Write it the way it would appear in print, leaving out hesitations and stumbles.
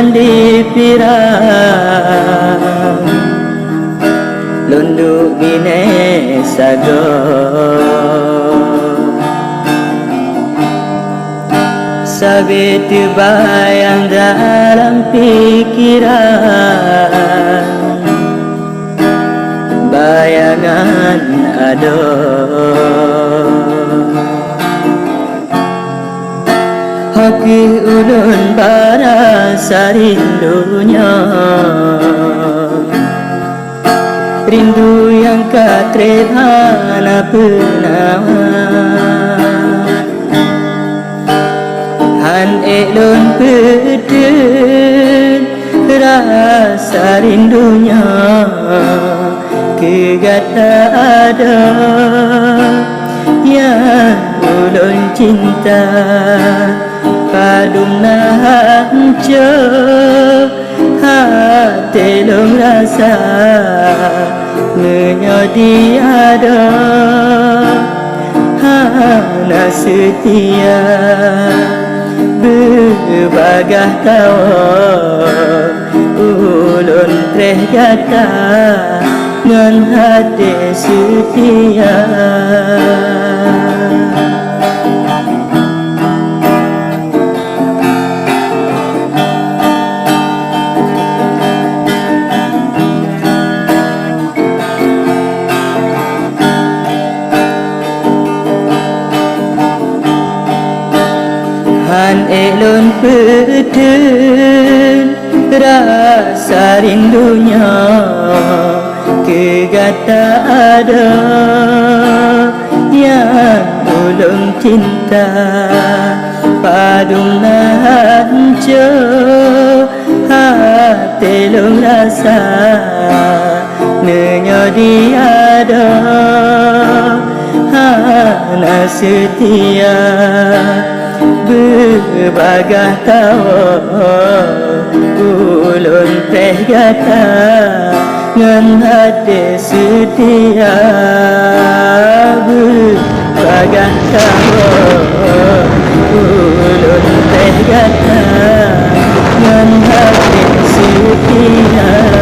bulan dipirang lunduk bine sago sabit bayang dalam pikiran bayangan ado hati ulun barasa rindunya rindu yang katrehana pernah han elon pedun rasa rindunya kegata ada yang ulun cinta padung nahanco hati long rasa menyodi ada hana setia berbagah tawa ulun treh gata ngan hati setia han elon pedun rasa rindunya kegata ada yang ulun cinta padung nahanco hati long rasa menyodi ada hana setia berbagah tawa ulun teh gata ngan hati setia berbagah tawa ulun teh gata ngan hati setia